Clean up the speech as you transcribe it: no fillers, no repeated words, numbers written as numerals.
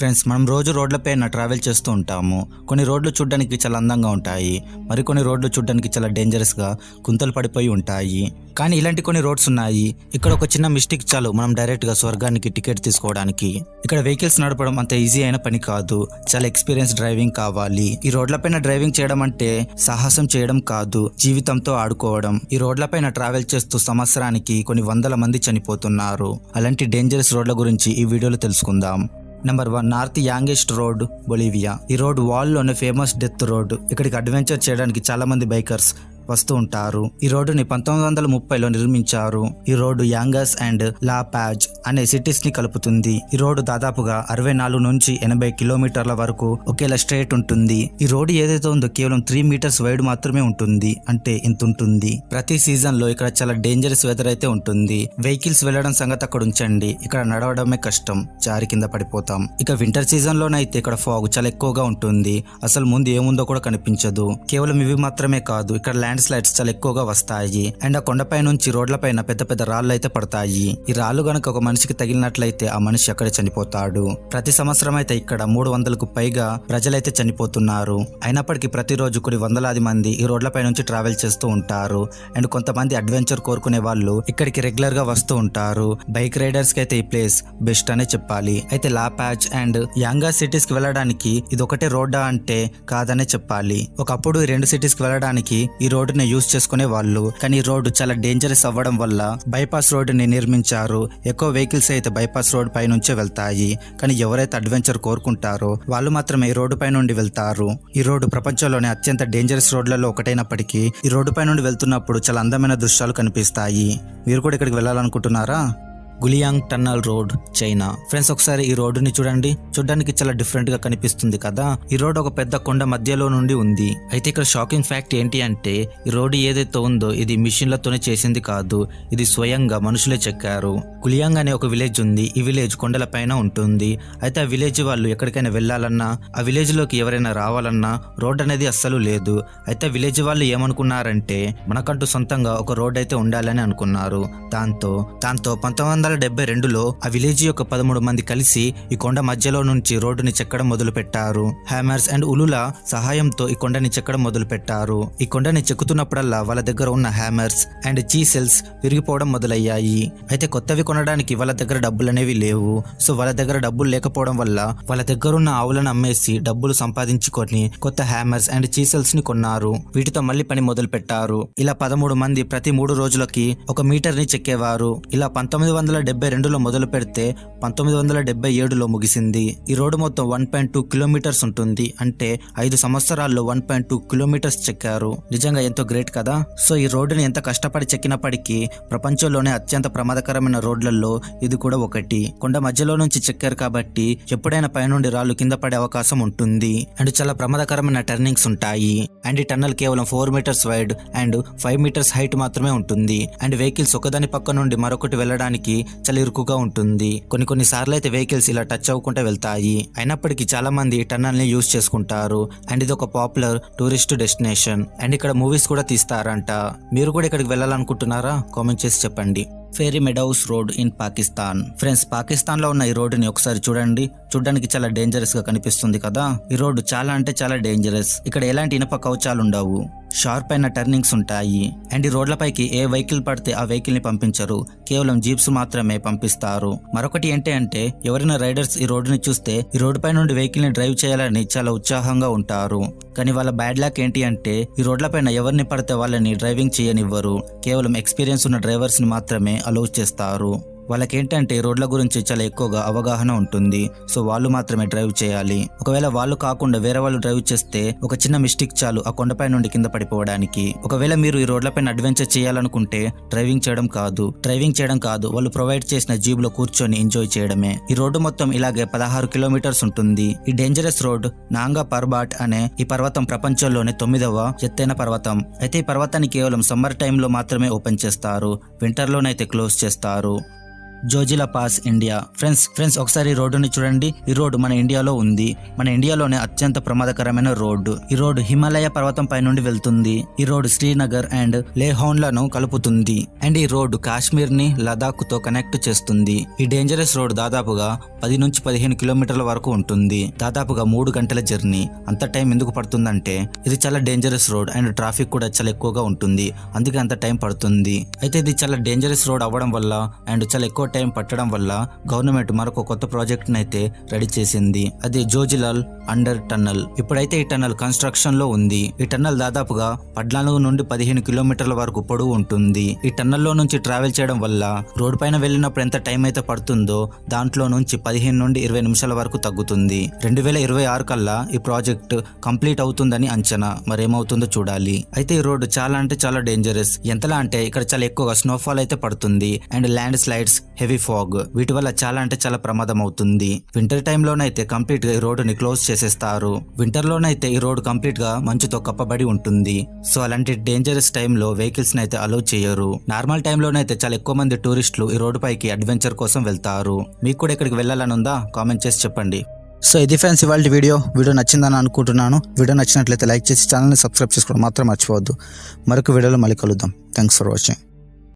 Friends, మనం రోజు రోడ్లపైన ట్రావెల్ చేస్తూ ఉంటాము. కొన్ని రోడ్లు చూడడానికి చాలా అందంగా ఉంటాయి, మరికొన్ని రోడ్లు చూడడానికి చాలా డేంజరస్గా గుంతలు పడిపోయి ఉంటాయి. కానీ ఇలాంటి కొన్ని రోడ్స్ ఉన్నాయి. ఇక్కడ ఒక చిన్న మిస్టేక్ చాలు మనం డైరెక్ట్గా స్వర్గానికి టికెట్ తీసుకోవడానికి. ఇక్కడ వెహికల్స్ నడపడం అంత ఈజీ అయిన పని కాదు, చాలా ఎక్స్పీరియన్స్ డ్రైవింగ్ కావాలి. ఈ రోడ్లపైన డ్రైవింగ్ చేయడం అంటే సాహసం చేయడం కాదు, జీవితంతో ఆడుకోవడం. ఈ రోడ్లపైన ట్రావెల్ చేస్తూ సంవత్సరానికి కొన్ని వందల మంది చనిపోతున్నారు. అలాంటి డేంజరస్ రోడ్ల గురించి ఈ వీడియోలో తెలుసుకుందాం. Number 1, north yungas road, Bolivia. ఈ రోడ్ వాల్లోనే ఫేమస్ డెత్ రోడ్. ఇక్కడికి అడ్వెంచర్ చేయడానికి చాలా మంది బైకర్స్ వస్తూ ఉంటారు. ఈ రోడ్డుని 1930లో నిర్మించారు. ఈ road Angus and law pause అనే సిటీస్ ని కలుపుతుంది. ఈ రోడ్డు దాదాపుగా 64 నుంచి 80 కిలోమీటర్ల వరకు ఒకేలా స్ట్రైట్ ఉంటుంది. ఈ రోడ్డు ఏదైతే ఉందో కేవలం 3 మీటర్స్ వైడ్ మాత్రమే ఉంటుంది, అంటే ఇంత ఉంటుంది. ప్రతి సీజన్ లో ఇక్కడ చాలా డేంజరస్ వెదర్ అయితే ఉంటుంది. వెహికల్స్ వెళ్లడం సంగతి అక్కడ ఉంచండి, ఇక్కడ నడవడమే కష్టం, జారి కింద పడిపోతాం. ఇక వింటర్ సీజన్ లోనైతే ఇక్కడ ఫాగ్ చాలా ఎక్కువగా ఉంటుంది. అసలు ముందు ఏముందో కూడా కనిపించదు. కేవలం ఇవి మాత్రమే కాదు, ఇక్కడ ల్యాండ్ స్లైడ్స్ చాలా ఎక్కువగా వస్తాయి. అండ్ ఆ కొండపై నుంచి రోడ్లపైన పెద్ద పెద్ద రాళ్ళు అయితే పడతాయి. ఈ రాళ్ళు గనక ఒక మనిషికి తగిలినట్లయితే ఆ మనిషి అక్కడే చనిపోతాడు. ప్రతి సంవత్సరం అయితే ఇక్కడ 300కు పైగా ప్రజలైతే చనిపోతున్నారు. అయినప్పటికీ ప్రతిరోజు కొన్ని వందలాది మంది ఈ రోడ్లపై నుంచి ట్రావెల్ చేస్తూ ఉంటారు. అండ్ కొంతమంది అడ్వెంచర్ కోరుకునే వాళ్ళు ఇక్కడికి రెగ్యులర్ గా వస్తూ ఉంటారు. బైక్ రైడర్స్ కి అయితే ఈ ప్లేస్ బెస్ట్ అనే చెప్పాలి. అయితే లా ప్యాచ్ అండ్ యాంగా సిటీస్ కి వెళ్ళడానికి ఇది ఒకటే రోడ్డా అంటే కాదనే చెప్పాలి. ఒకప్పుడు ఈ 2 సిటీస్ కి వెళ్ళడానికి ఈ రోడ్డు యూజ్ చేసుకునే వాళ్ళు. కానీ ఈ రోడ్డు చాలా డేంజరస్ అవ్వడం వల్ల బైపాస్ రోడ్డుని నిర్మించారు. ఎక్కువ వెహికల్స్ అయితే బైపాస్ రోడ్ పై నుంచే వెళ్తాయి. కానీ ఎవరైతే అడ్వెంచర్ కోరుకుంటారో వాళ్ళు మాత్రమే ఈ రోడ్డు పై నుండి వెళ్తారు. ఈ రోడ్డు ప్రపంచంలోనే అత్యంత డేంజరస్ రోడ్లలో ఒకటైనప్పటికీ ఈ రోడ్డు పై నుండి వెళ్తున్నప్పుడు చాలా అందమైన దృశ్యాలు కనిపిస్తాయి. మీరు కూడా ఇక్కడికి వెళ్ళాలనుకుంటున్నారా? గులియాంగ్ టన్నల్ రోడ్, చైనా. ఫ్రెండ్స్, ఒకసారి ఈ రోడ్డుని చూడండి. చూడడానికి చాలా డిఫరెంట్ గా కనిపిస్తుంది కదా. ఈ రోడ్ ఒక పెద్ద కొండ మధ్యలో నుండి ఉంది. అయితే ఇక్కడ షాకింగ్ ఫ్యాక్ట్ ఏంటి అంటే ఈ రోడ్డు ఏదైతే ఉందో ఇది మిషన్లతోనే చేసింది కాదు, ఇది స్వయంగా మనుషులే చెక్కారు. గులియాంగ్ అనే ఒక విలేజ్ ఉంది. ఈ విలేజ్ కొండల పైన ఉంటుంది. అయితే ఆ విలేజ్ వాళ్ళు ఎక్కడికైనా వెళ్ళాలన్నా, ఆ విలేజ్ లోకి ఎవరైనా రావాలన్నా రోడ్ అనేది అస్సలు లేదు. అయితే విలేజ్ వాళ్ళు ఏమనుకున్నారంటే మనకంటూ సొంతంగా ఒక రోడ్ అయితే ఉండాలని అనుకున్నారు. దాంతో 1972లో ఆ విలేజ్ యొక్క 13 మంది కలిసి ఈ కొండ మధ్యలో నుంచి రోడ్డుని చెక్కడం మొదలు పెట్టారు. హ్యామర్స్ అండ్ ఉలుల సహాయంతో ఈ కొండని చెక్కడం మొదలు పెట్టారు. ఈ కొండని చెక్కుతున్నప్పుడల్లా వాళ్ళ దగ్గర ఉన్న హ్యామర్స్ అండ్ చీసెల్స్ విరిగిపోవడం మొదలయ్యాయి. అయితే కొత్తవి కొనడానికి వాళ్ళ దగ్గర డబ్బులు అనేవి లేవు. సో వాళ్ళ దగ్గర డబ్బులు లేకపోవడం వల్ల వాళ్ళ దగ్గర ఉన్న ఆవులను అమ్మేసి డబ్బులు సంపాదించుకొని కొత్త హ్యామర్స్ అండ్ చీసెల్స్ ని కొన్నారు. వీటితో మళ్ళీ పని మొదలు పెట్టారు. ఇలా 13 మంది ప్రతి 3 రోజులకి 1 మీటర్ ని చెక్కేవారు. ఇలా 1972లో మొదలు పెడితే 1977లో ముగిసింది. ఈ రోడ్డు మొత్తం 1.2 కిలోమీటర్స్ ఉంటుంది. అంటే 5 సంవత్సరాల్లో 1.2 కిలోమీటర్స్ చెక్కారు. నిజంగా ఎంతో గ్రేట్ కదా. సో ఈ రోడ్డుని ఎంత కష్టపడి చెక్కినప్పటికీ ప్రపంచంలోనే అత్యంత ప్రమాదకరమైన రోడ్లలో ఇది కూడా ఒకటి. కొండ మధ్యలో నుంచి చెక్కారు కాబట్టి ఎప్పుడైనా పైనుండి రాళ్ళు కింద పడే అవకాశం ఉంటుంది. అండ్ చాలా ప్రమాదకరమైన టర్నింగ్స్ ఉంటాయి. అండ్ ఈ టన్నల్ కేవలం 4 meters wide and 5 meters height మాత్రమే ఉంటుంది. అండ్ వెహికల్స్ ఒకదాని పక్క నుండి మరొకటి వెళ్ళడానికి చాలా ఇరుకుగా ఉంటుంది. కొన్ని సార్లు అయితే వెహికల్స్ ఇలా టచ్ అవ్వకుండా వెళ్తాయి. అయినప్పటికీ చాలా మంది టన్నల్ ని యూజ్ చేసుకుంటారు. అండ్ ఇది ఒక పాపులర్ టూరిస్ట్ డెస్టినేషన్. అండ్ ఇక్కడ మూవీస్ కూడా తీస్తారంట. మీరు కూడా ఇక్కడికి వెళ్ళాలనుకుంటున్నారా? కామెంట్ చేసి చెప్పండి. Fairy meadows road in Pakistan. Friends, Pakistan లో ఉన్న ఈ రోడ్డుని ఒకసారి చూడండి. చూడడానికి చాలా డేంజరస్ గా కనిపిస్తుంది కదా. ఈ రోడ్డు చాలా అంటే చాలా డేంజరస్. ఇక్కడ ఎలాంటి ఇనుప కవచాలు ఉండవు. షార్ప్ అయిన టర్నింగ్స్ ఉంటాయి. అండ్ ఈ రోడ్లపైకి ఏ వెహికల్ పడితే ఆ వెహికల్ ని పంపించరు, కేవలం జీప్స్ మాత్రమే పంపిస్తారు. మరొకటి ఏంటి అంటే ఎవరైనా రైడర్స్ ఈ రోడ్డుని చూస్తే ఈ రోడ్డు పై నుండి వెహికల్ ని డ్రైవ్ చేయాలని చాలా ఉత్సాహంగా ఉంటారు. కానీ వాళ్ళ బ్యాడ్ లక్ ఏంటి అంటే ఈ రోడ్లపైన ఎవరిని పడితే వాళ్ళని డ్రైవింగ్ చేయనివ్వరు. కేవలం ఎక్స్పీరియన్స్ ఉన్న డ్రైవర్స్ ని మాత్రమే అలౌ చేస్తారు. వాళ్ళకేంటంటే రోడ్ల గురించి చాలా ఎక్కువగా అవగాహన ఉంటుంది. సో వాళ్ళు మాత్రమే డ్రైవ్ చేయాలి. ఒకవేళ వాళ్ళు కాకుండా వేరే వాళ్ళు డ్రైవ్ చేస్తే ఒక చిన్న మిస్టేక్ చాలు ఆ కొండపై నుండి కింద పడిపోవడానికి. ఒకవేళ మీరు ఈ రోడ్లపైన అడ్వెంచర్ చేయాలనుకుంటే డ్రైవింగ్ చేయడం కాదు, వాళ్ళు ప్రొవైడ్ చేసిన జీప్ లో కూర్చొని ఎంజాయ్ చేయడమే. ఈ రోడ్డు మొత్తం ఇలాగే 16 కిలోమీటర్స్ ఉంటుంది. ఈ డేంజరస్ రోడ్ నాంగా పర్బాట్ అనే ఈ పర్వతం ప్రపంచంలోనే 9వ ఎత్తైన పర్వతం. అయితే ఈ పర్వతాన్ని కేవలం సమ్మర్ టైంలో మాత్రమే ఓపెన్ చేస్తారు. వింటర్ లోనైతే క్లోజ్ చేస్తారు. Zojila pass India. ఫ్రెండ్స్ ఒకసారి ఈ రోడ్డుని చూడండి. ఈ రోడ్డు మన ఇండియాలో ఉంది. మన ఇండియాలోనే అత్యంత ప్రమాదకరమైన రోడ్డు. ఈ రోడ్డు హిమాలయ పర్వతం పై నుండి వెళ్తుంది. ఈ రోడ్డు శ్రీనగర్ అండ్ లేహౌన్లను కలుపుతుంది. అండ్ ఈ రోడ్డు కాశ్మీర్ ని లదాఖ్ తో కనెక్ట్ చేస్తుంది. ఈ డేంజరస్ రోడ్ దాదాపుగా 10 నుంచి 15 కిలోమీటర్ల వరకు ఉంటుంది. దాదాపుగా 3 గంటల జర్నీ. అంత టైం ఎందుకు పడుతుందంటే ఇది చాలా డేంజరస్ రోడ్ అండ్ ట్రాఫిక్ కూడా చాలా ఎక్కువగా ఉంటుంది. అందుకే అంత టైం పడుతుంది. అయితే ఇది చాలా డేంజరస్ రోడ్ అవ్వడం వల్ల అండ్ చాలా ఎక్కువ టైం పట్టడం వల్ల గవర్నమెంట్ మరొక కొత్త ప్రాజెక్ట్ అయితే రెడీ చేసింది. అది జోజిలాల్ అండర్ టన్నల్. ఇప్పుడైతే ఈ టన్నల్ కన్స్ట్రక్షన్ లో ఉంది. ఈ టన్నల్ దాదాపుగా 14 నుండి 15 కిలోమీటర్ల వరకు పొడవు ఉంటుంది. ఈ టన్నల్ లో నుంచి ట్రావెల్ చేయడం వల్ల రోడ్ పైన వెళ్ళినప్పుడు ఎంత టైం అయితే పడుతుందో దాంట్లో నుంచి 15 నుండి 20 నిమిషాల వరకు తగ్గుతుంది. 2026 కల్లా ఈ ప్రాజెక్ట్ కంప్లీట్ అవుతుందని అంచనా. మరేమవుతుందో చూడాలి. అయితే ఈ రోడ్డు చాలా అంటే చాలా డేంజరస్. ఎంతలా అంటే ఇక్కడ చాలా ఎక్కువగా స్నోఫాల్ అయితే పడుతుంది and land slides, heavy fog, వీటి వల్ల చాలా అంటే చాలా ప్రమాదం అవుతుంది. వింటర్ టైంలోనైతే కంప్లీట్ గా ఈ రోడ్డుని క్లోజ్ చేసేస్తారు. వింటర్ లోనైతే ఈ రోడ్ కంప్లీట్ గా మంచుతో కప్పబడి ఉంటుంది. సో అలాంటి డేంజరస్ టైంలో వెహికల్స్ అయితే అలౌ చేయరు. నార్మల్ టైంలోనైతే చాలా ఎక్కువ మంది టూరిస్టులు ఈ రోడ్డు పైకి అడ్వెంచర్ కోసం వెళ్తారు. మీకు కూడా ఇక్కడికి వెళ్ళాలని ఉందా? కామెంట్ చేసి చెప్పండి. సో ఇది ఫ్రెండ్స్ ఇవాళ వీడియో నచ్చిందని అనుకుంటున్నాను. వీడియో నచ్చినట్లయితే లైక్ చేసి ఛానల్ని సబ్స్క్రైబ్ చేసుకోవడం మాత్రం మర్చిపోవద్దు. మరొక వీడియోలో మళ్ళీ కలుద్దాం. Thanks for watching.